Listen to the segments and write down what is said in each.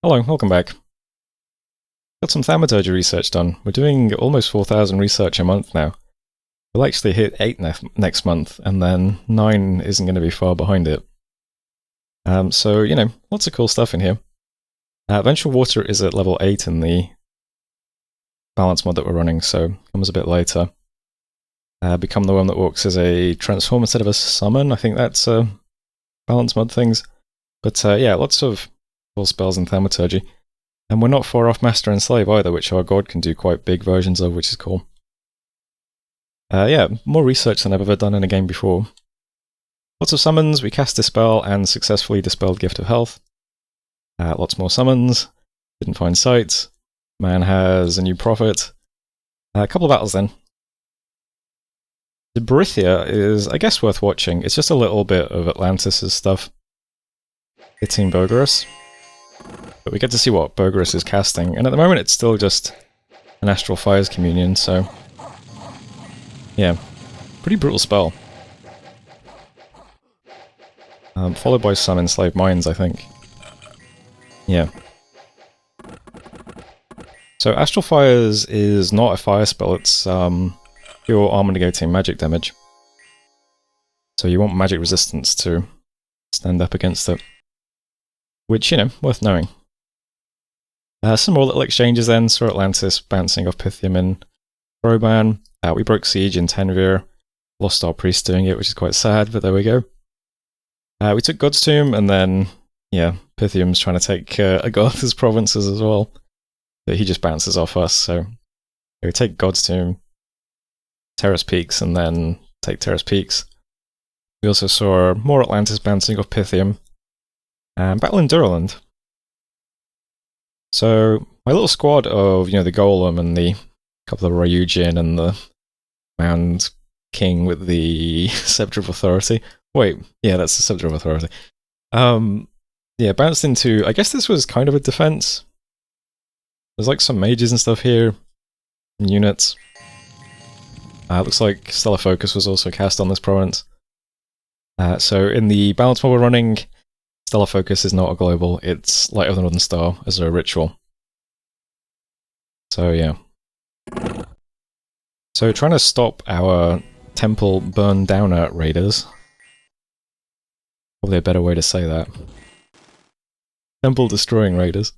Hello, welcome back. Got some thaumaturgy research done. We're doing almost 4,000 research a month now. We'll actually hit 8 next month, and then 9 isn't going to be far behind it. So, lots of cool stuff in here. Ventral Water is at level 8 in the balance mod that we're running, so comes a bit later. Become the Worm That Walks is a transform instead of a summon. I think that's balance mod things. But yeah, lots of cool spells in thaumaturgy. And we're not far off Master and Slave either, which our god can do quite big versions of, which is cool. Yeah, more research than I've ever done in a game before. Lots of summons, we cast Dispel and successfully dispelled Gift of Health. Lots more summons, didn't find sights. Man has a new prophet. A couple of battles then. The Berithia is, I guess, worth watching. It's just a little bit of Atlantis' stuff. Hitting Bergerus. But we get to see what Bergerus is casting, and at the moment it's still just an Astral Fire's Communion, so... yeah, pretty brutal spell. Followed by some Enslaved Minds, I think. Yeah. So Astral Fires is not a fire spell, it's pure armor-negating magic damage. So you want magic resistance to stand up against it. Which, worth knowing. Some more little exchanges then. Saw Atlantis bouncing off Pythium in Roban. We broke Siege in Tenvir. Lost our priest doing it, which is quite sad, but there we go. We took God's Tomb, and then, yeah, Pythium's trying to take Agartha's provinces as well. But he just bounces off us, so we take God's Tomb, Terrace Peaks, and then take Terrace Peaks. We also saw more Atlantis bouncing off Pythium. And battle in Durland. So, my little squad of, the Golem and the couple of Ryujin and the Mound King with the Scepter of Authority. Wait, yeah, that's the Scepter of Authority. Yeah, bounced into, I guess this was kind of a defense. There's like some mages and stuff here. Units. Looks like Stellar Focus was also cast on this province. So in the balance mod we're running, Stellar Focus is not a global, it's Light of the Northern Star as a ritual. So yeah. So trying to stop our temple burn downer raiders. Probably a better way to say that. Temple destroying raiders.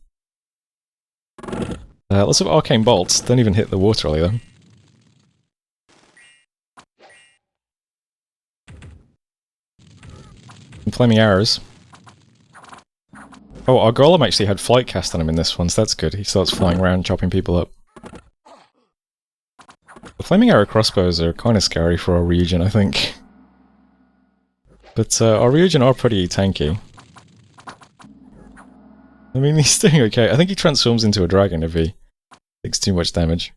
Lots of arcane bolts, don't even hit the water either. And flaming arrows. Oh, our golem actually had flight cast on him in this one, so that's good. He starts flying around, chopping people up. The flaming arrow crossbows are kind of scary for our region, I think. But our region are pretty tanky. I mean, he's doing okay. I think he transforms into a dragon if he takes too much damage.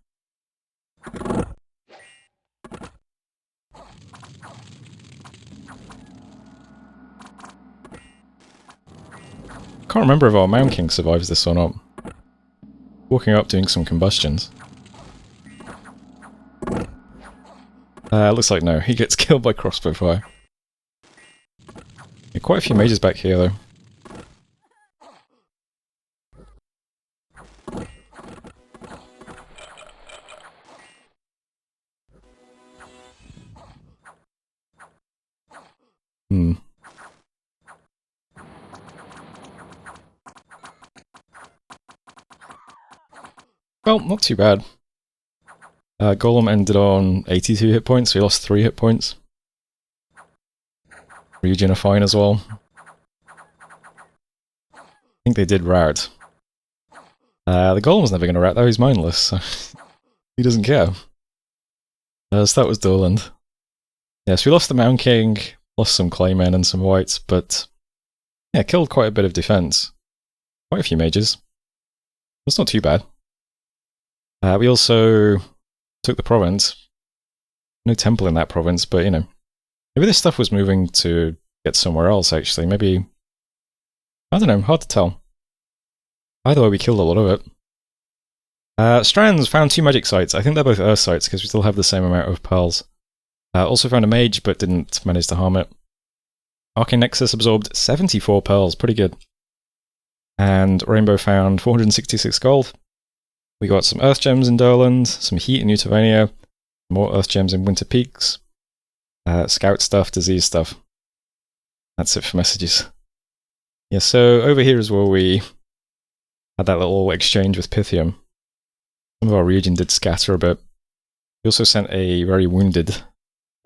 Can't remember if our Mound King survives this or not. Walking up doing some combustions. Looks like no, he gets killed by crossbow fire. Yeah, quite a few mages back here though. Well, not too bad. Golem ended on 82 hit points, so he lost 3 hit points. Region are fine as well. I think they did rat. The Golem's never going to rat though, he's mindless, so he doesn't care. So that was Durland. Yes, we lost the Mound King, lost some Claymen and some Whites, but yeah, killed quite a bit of defense. Quite a few mages. That's not too bad. We also took the province. No temple in that province, but maybe this stuff was moving to get somewhere else actually. Maybe, I don't know, hard to tell. Either way, we killed a lot of it. Strands found 2 magic sites. I think they're both earth sites because we still have the same amount of pearls. Also found a mage, but didn't manage to harm it. Arcane Nexus absorbed 74 pearls, pretty good. And Rainbow found 466 gold. We got some Earth Gems in Durland, some Heat in Utavania, more Earth Gems in Winter Peaks, Scout stuff, Disease stuff. That's it for messages. Yeah, so over here is where we had that little exchange with Pythium. Some of our Ryujin did scatter a bit. We also sent a very wounded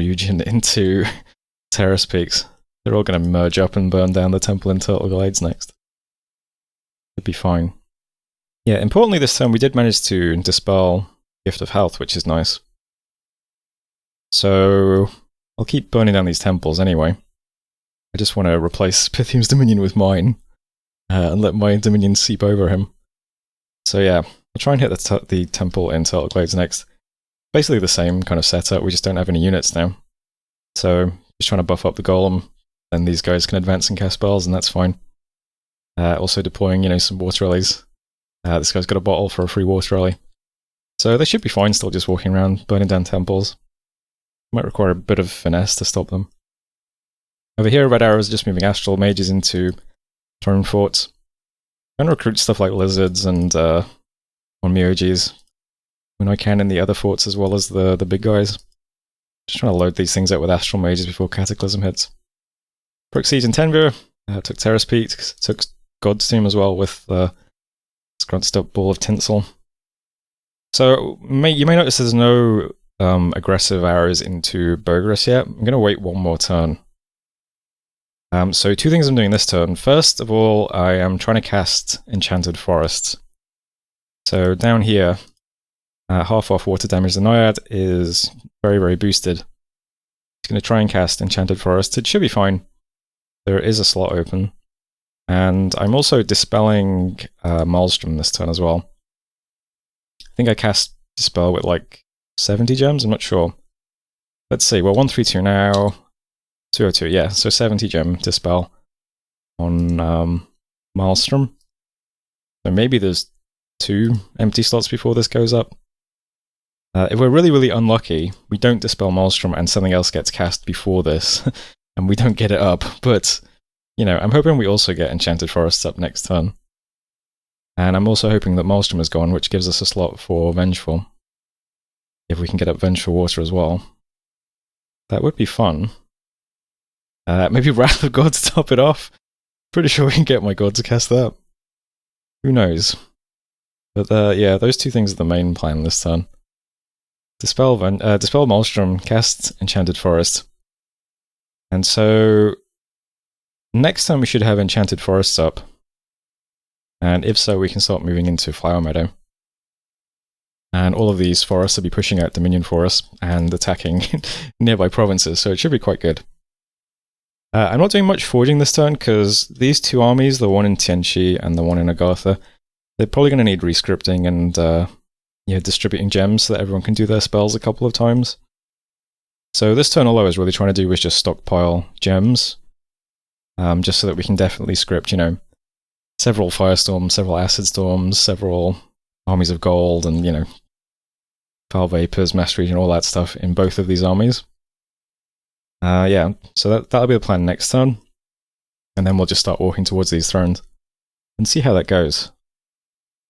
Ryujin into Terrace Peaks. They're all going to merge up and burn down the temple in Turtle Glades next. It'd be fine. Yeah, importantly this turn we did manage to dispel Gift of Health, which is nice. So I'll keep burning down these temples anyway. I just want to replace Pythium's Dominion with mine, and let my Dominion seep over him. So yeah, I'll try and hit the temple in Turtle Glades next. Basically the same kind of setup, we just don't have any units now. So just trying to buff up the Golem, then these guys can advance and cast spells, and that's fine. Also deploying, some water rallies. This guy's got a bottle for a free water rally. So they should be fine still just walking around, burning down temples. Might require a bit of finesse to stop them. Over here, Red Arrows are just moving Astral Mages into Throne Forts. Trying to recruit stuff like Lizards and Onmyojis when I can in the other forts as well as the big guys. Just trying to load these things up with Astral Mages before Cataclysm hits. Proc Siege in Tenvir, took Terrace Peaks, took God's Tomb as well with scrunched up Ball of Tinsel. So you may notice there's no aggressive arrows into Burgess yet. I'm going to wait one more turn. So two things I'm doing this turn. First of all, I am trying to cast Enchanted Forests. So down here, half off water damage. The Naiad is very, very boosted. It's going to try and cast Enchanted Forests. It should be fine. There is a slot open. And I'm also dispelling Maelstrom this turn as well. I think I cast Dispel with like 70 gems, I'm not sure. Let's see, we're 132 now. 202, yeah, so 70 gem Dispel on Maelstrom. So maybe there's 2 empty slots before this goes up. If we're really, really unlucky, we don't Dispel Maelstrom and something else gets cast before this, and we don't get it up, but, I'm hoping we also get Enchanted Forests up next turn. And I'm also hoping that Maelstrom is gone, which gives us a slot for Vengeful. If we can get up Vengeful Water as well. That would be fun. Maybe Wrath of God to top it off. Pretty sure we can get my god to cast that. Who knows? But yeah, those two things are the main plan this turn. Dispel Maelstrom, cast Enchanted Forest. And so next time we should have Enchanted Forests up. And if so, we can start moving into Flower Meadow. And all of these forests will be pushing out Dominion Forests and attacking nearby provinces, so it should be quite good. I'm not doing much forging this turn, because these two armies, the one in Tianqi and the one in Agartha, they're probably going to need rescripting and distributing gems so that everyone can do their spells a couple of times. So this turn all I was really trying to do was just stockpile gems, just so that we can definitely script, several Firestorms, several Acid Storms, several Armies of Gold, and, Foul Vapors, Mass Region, all that stuff in both of these armies. Yeah, so that'll be the plan next turn. And then we'll just start walking towards these thrones and see how that goes.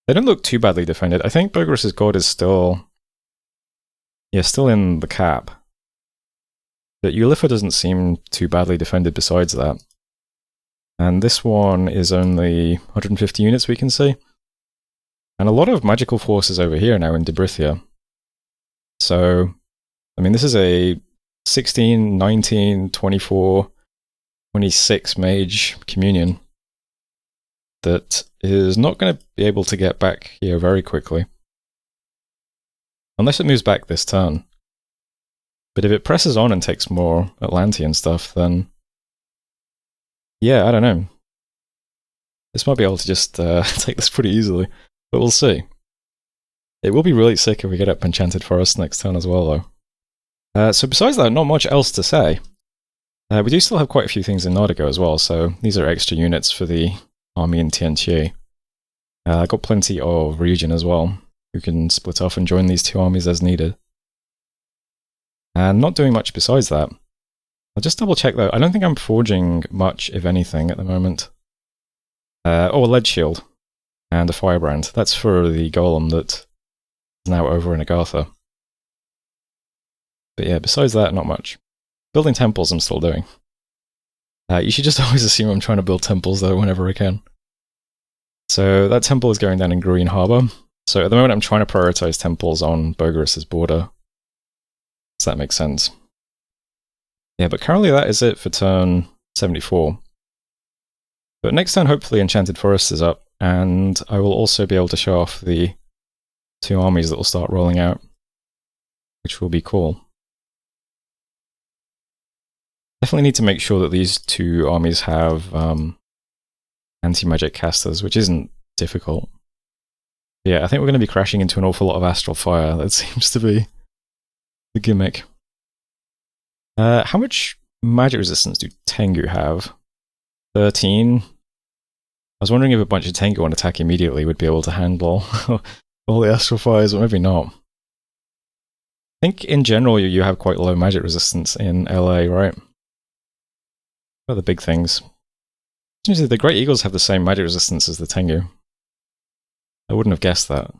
They don't look too badly defended. I think Burgess's God is still in the cap. But Ulifa doesn't seem too badly defended besides that. And this one is only 150 units we can see. And a lot of magical forces over here now in Debrithia. So, this is a 16, 19, 24, 26 mage communion that is not going to be able to get back here very quickly. Unless it moves back this turn. But if it presses on and takes more Atlantean stuff, then yeah, I don't know. This might be able to just take this pretty easily, but we'll see. It will be really sick if we get up Enchanted Forest next turn as well, though. So besides that, not much else to say. We do still have quite a few things in Nardigo as well, so these are extra units for the army in Tianqi. I've got plenty of Ryujin as well, who can split off and join these two armies as needed. And not doing much besides that. I'll just double check though. I don't think I'm forging much, if anything, at the moment. Oh, a lead shield and a firebrand. That's for the golem that is now over in Agartha. But yeah, besides that, not much. Building temples I'm still doing. You should just always assume I'm trying to build temples though whenever I can. So that temple is going down in Green Harbor. So at the moment I'm trying to prioritize temples on Bogarus' border. Does that make sense? Yeah, but currently that is it for turn 74. But next turn hopefully Enchanted Forest is up, and I will also be able to show off the 2 armies that will start rolling out, which will be cool. Definitely need to make sure that these 2 armies have anti-magic casters, which isn't difficult. Yeah, I think we're going to be crashing into an awful lot of Astral Fire. That seems to be the gimmick. How much magic resistance do Tengu have? 13. I was wondering if a bunch of Tengu on attack immediately would be able to handle all the Astral Fires, but maybe not. I think in general you have quite low magic resistance in LA, right? What are the big things? Usually the Great Eagles have the same magic resistance as the Tengu. I wouldn't have guessed that.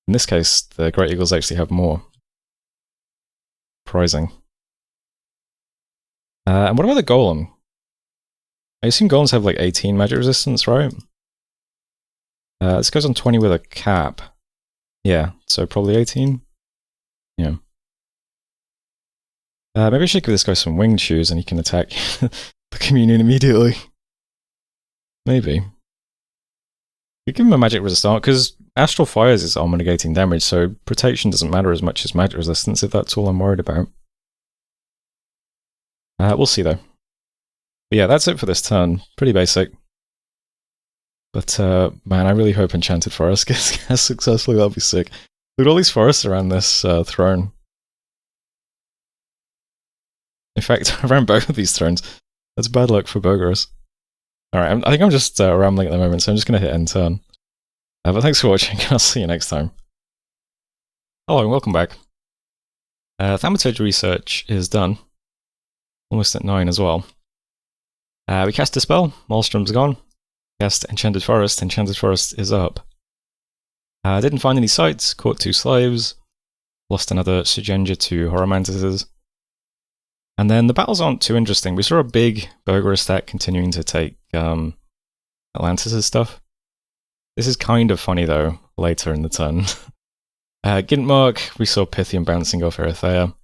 In this case, the Great Eagles actually have more. Surprising. And what about the Golem? I assume Golems have like 18 magic resistance, right? This goes on 20 with a cap. Yeah, so probably 18? Yeah. Maybe I should give this guy some winged shoes and he can attack the communion immediately. Maybe. You give him a magic resistance, because Astral Fires is armor negating damage, so protection doesn't matter as much as magic resistance if that's all I'm worried about. We'll see though. But yeah, that's it for this turn. Pretty basic. But man, I really hope Enchanted Forest gets successfully. That'll be sick. Look at all these forests around this throne. In fact, around both of these thrones. That's bad luck for Bogarus. Alright, I think I'm just rambling at the moment, so I'm just going to hit end turn. But thanks for watching, and I'll see you next time. Hello, and welcome back. Thaumaturge research is done. Almost at 9 as well. We cast Dispel, Maelstrom's gone. Cast Enchanted Forest is up. Didn't find any sites, caught 2 slaves. Lost another Sugenja to Horror Mantises. And then the battles aren't too interesting. We saw a big Bogarus stack continuing to take Atlantis' stuff. This is kind of funny though, later in the turn. Gintmark, we saw Pythium bouncing off Erythea.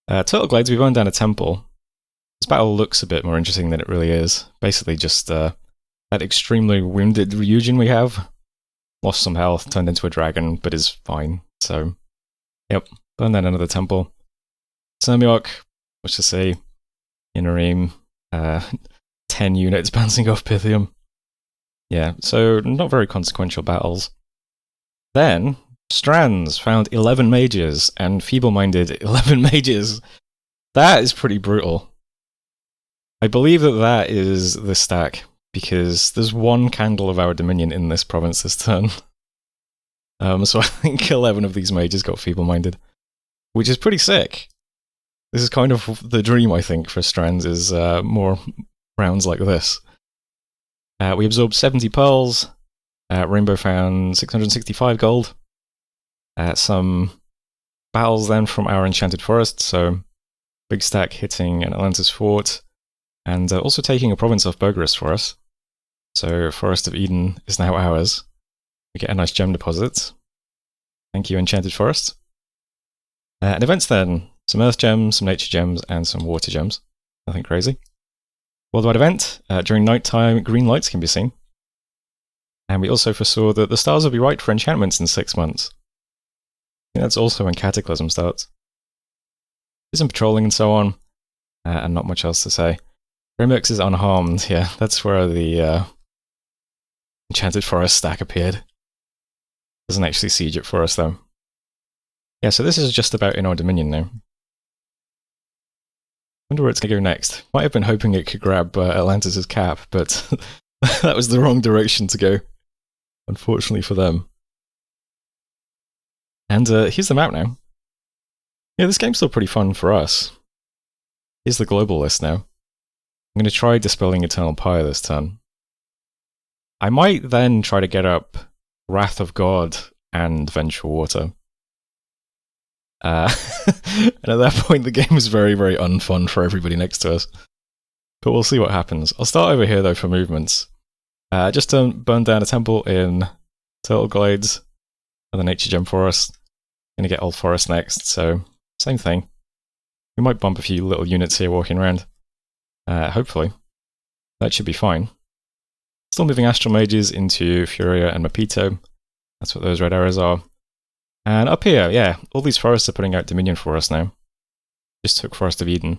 Turtle Glades, we burned down a temple. This battle looks a bit more interesting than it really is. Basically just that extremely wounded Ryujin we have. Lost some health, turned into a dragon, but is fine. So, yep, burned down another temple. Sermiok, much to say, Inarim, 10 units bouncing off Pythium. Yeah, so not very consequential battles. Then, Strands found 11 mages, and feeble-minded 11 mages. That is pretty brutal. I believe that is the stack, because there's 1 Candle of Our Dominion in this province this turn. So I think 11 of these mages got feeble-minded, which is pretty sick. This is kind of the dream, I think, for Strands, is more rounds like this. We absorbed 70 pearls. Rainbow found 665 gold. Some battles then from our Enchanted Forest, so big stack hitting an Atlantis fort, and also taking a province off Bogarus for us. So Forest of Eden is now ours. We get a nice gem deposit. Thank you, Enchanted Forest. And events then. Some earth gems, some nature gems, and some water gems. Nothing crazy. Worldwide event. During nighttime, green lights can be seen. And we also foresaw that the stars will be right for enchantments in 6 months. I think that's also when Cataclysm starts. There's some patrolling and so on, and not much else to say. Remix is unharmed. Yeah, that's where the Enchanted Forest stack appeared. Doesn't actually siege it for us though. Yeah, so this is just about in our Dominion now. Wonder where it's going to go next. Might have been hoping it could grab Atlantis' cap, but that was the wrong direction to go. Unfortunately for them. And here's the map now. Yeah, this game's still pretty fun for us. Here's the global list now. I'm going to try Dispelling Eternal Pyre this turn. I might then try to get up Wrath of God and Vengeful Water. And at that point, the game is very, very unfun for everybody next to us. But we'll see what happens. I'll start over here, though, for movements. Just burn down a temple in Turtle Glades and the Nature Gem Forest. Gonna get Old Forest next, so same thing. We might bump a few little units here walking around. Hopefully. That should be fine. Still moving Astral Mages into Furia and Mapito. That's what those red arrows are. And up here, yeah, all these forests are putting out Dominion for us now. Just took Forest of Eden.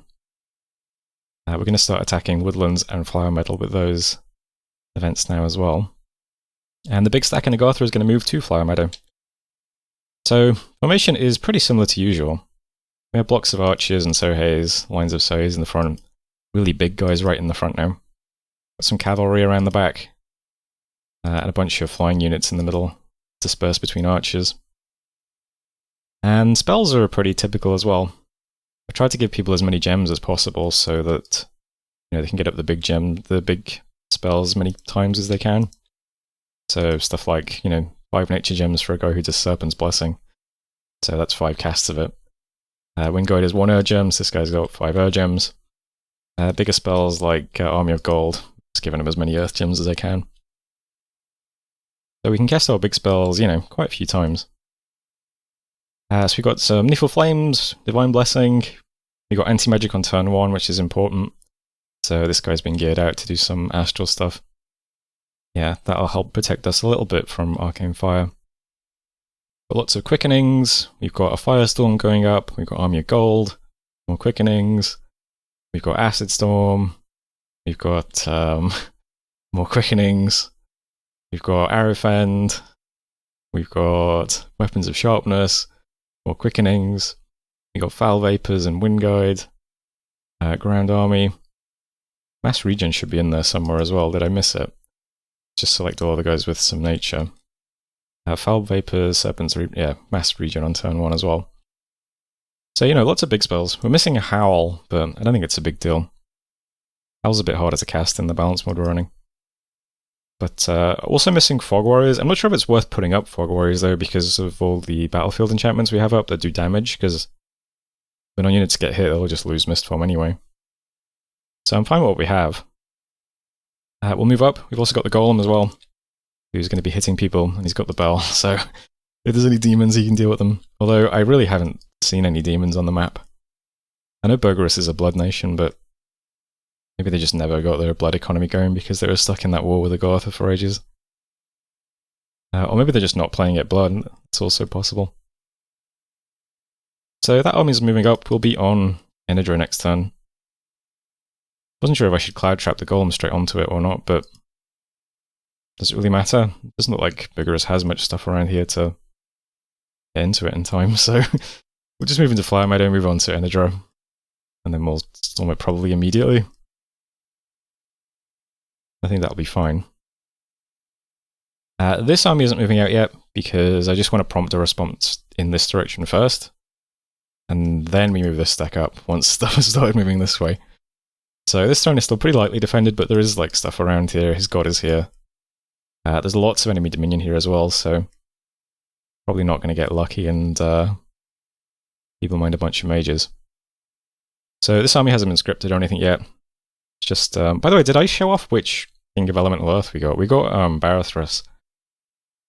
We're going to start attacking Woodlands and Flower Meadow with those events now as well. And the big stack in Agartha is going to move to Flower Meadow. So, formation is pretty similar to usual. We have blocks of archers and Soheis, lines of Soheis in the front. Really big guys right in the front now. Got some cavalry around the back. And a bunch of flying units in the middle, dispersed between archers. And spells are pretty typical as well. I tried to give people as many gems as possible so that they can get up the big spells as many times as they can. So stuff like 5 nature gems for a guy who does Serpent's Blessing. So that's 5 casts of it. Windguide is 1 gems. This guy's got 5 gems. Bigger spells like Army of Gold, just giving him as many Earth gems as I can. So we can cast our big spells, quite a few times. So we've got some Needful Flames, Divine Blessing. We've got Anti-Magic on turn 1, which is important. So this guy's been geared out to do some astral stuff. Yeah, that'll help protect us a little bit from Arcane Fire. Got lots of Quickenings. We've got a Firestorm going up. We've got Army of Gold. More Quickenings. We've got Acid Storm. We've got more Quickenings. We've got Arrow Fend. We've got Weapons of Sharpness. More Quickenings. We've got Foul Vapors and Windguide. Ground Army. Mass Regen should be in there somewhere as well. Did I miss it? Just select all the guys with some nature. Foul Vapors, Serpents, Mass Regen on turn 1 as well. So, lots of big spells. We're missing a Howl, but I don't think it's a big deal. Howl's a bit harder to cast in the balance mode we're running. But also missing Fog Warriors. I'm not sure if it's worth putting up Fog Warriors though, because of all the battlefield enchantments we have up that do damage, because when our units get hit, they'll just lose Mistform anyway. So I'm fine with what we have. We'll move up. We've also got the Golem as well, who's going to be hitting people, and he's got the bell, so if there's any demons, he can deal with them. Although I really haven't seen any demons on the map. I know Burgerus is a blood nation, but maybe they just never got their blood economy going because they were stuck in that war with Agartha for ages. Or maybe they're just not playing at blood. It's also possible. So that army's moving up. We'll be on Enidra next turn. Wasn't sure if I should Cloud Trap the Golem straight onto it or not, but does it really matter? It doesn't look like Burgerus has much stuff around here to get into it in time, so we'll just move into Flower Meadow, move on to Enidra, and then we'll storm it probably immediately. I think that'll be fine. This army isn't moving out yet, because I just want to prompt a response in this direction first, and then we move this stack up once stuff has started moving this way. So this turn is still pretty lightly defended, but there is stuff around here. His god is here. There's lots of enemy dominion here as well, so probably not going to get lucky and people mind a bunch of mages. So this army hasn't been scripted or anything yet. It's just, by the way, did I show off which King of Elemental Earth we got? We got Barathras.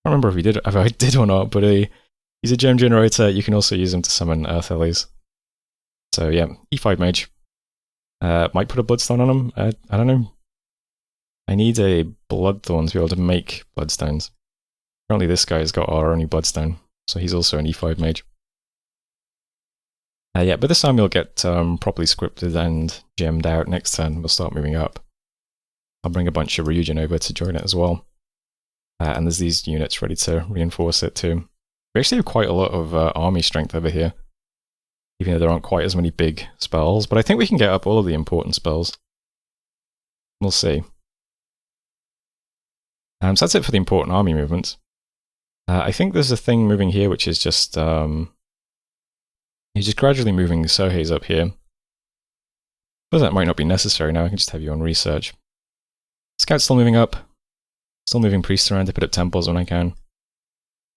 I don't remember if I did or not, but he's a gem generator. You can also use him to summon Earth Lilies. So yeah, E5 mage. Might put a Bloodstone on him. I don't know. I need a Bloodthorn to be able to make Bloodstones. Apparently this guy's got our only Bloodstone, so he's also an E5 mage. Yeah, but this army will get properly scripted and gemmed out next turn. We'll start moving up. I'll bring a bunch of Ryujin over to join it as well. And there's these units ready to reinforce it too. We actually have quite a lot of army strength over here, even though there aren't quite as many big spells, but I think we can get up all of the important spells. We'll see. So that's it for the important army movements. I think there's a thing moving here which is just he's just gradually moving Soheis up here. But that might not be necessary now, I can just have you on research. Scout's still moving up. Still moving priests around to put up temples when I can.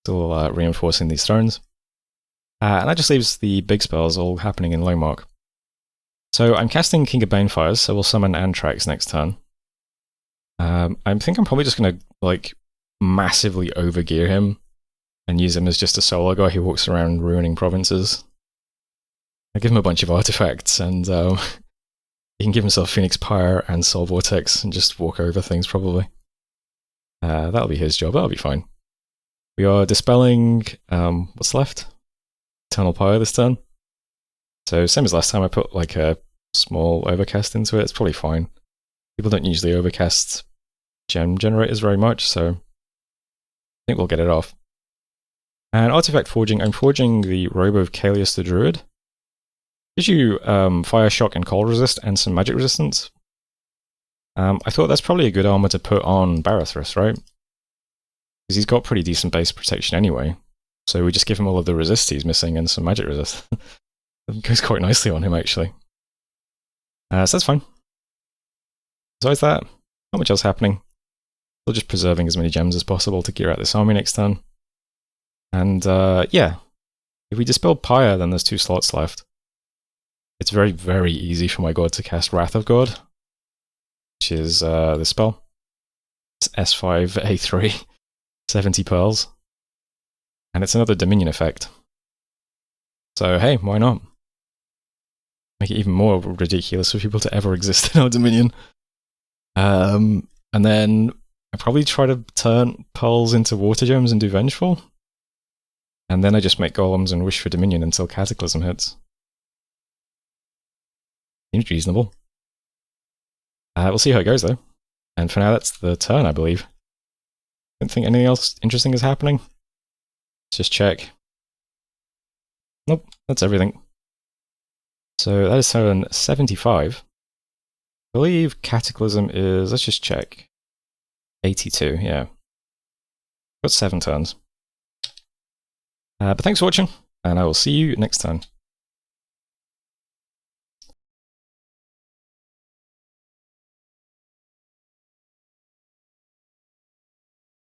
Still reinforcing these thrones. And that just leaves the big spells all happening in low mark. So I'm casting King of Banefires, so we'll summon Anthrax next turn. I think I'm probably just going to like massively overgear him and use him as just a solo guy who walks around ruining provinces. I give him a bunch of artifacts and he can give himself Phoenix Pyre and Soul Vortex and just walk over things probably. That'll be his job, that'll be fine. We are dispelling, what's left? Eternal Pyre this turn. So same as last time, I put like a small overcast into it, it's probably fine. People don't usually overcast gem generators very much, so I think we'll get it off. And artifact forging, I'm forging the Robe of Kalius the Druid. Gives you fire, shock, and cold resist, and some magic resistance. I thought that's probably a good armor to put on Barathras, right? Because he's got pretty decent base protection anyway. So we just give him all of the resist he's missing and some magic resist. It goes quite nicely on him, actually. So that's fine. Besides that, not much else happening. Still just preserving as many gems as possible to gear out this army next turn. And yeah, if we dispel Pyre, then there's 2 slots left. It's very, very easy for my god to cast Wrath of God, which is this spell. It's S5, A3, 70 pearls. And it's another Dominion effect. So hey, why not? Make it even more ridiculous for people to ever exist in our Dominion. And then I probably try to turn pearls into water gems and do Vengeful. And then I just make golems and wish for Dominion until Cataclysm hits. Seems reasonable. We'll see how it goes though. And for now, that's the turn, I believe. Don't think anything else interesting is happening. Let's just check. Nope, that's everything. So that is turn 75. I believe Cataclysm is, let's just check. 82, yeah. Got 7 turns. But thanks for watching, and I will see you next time.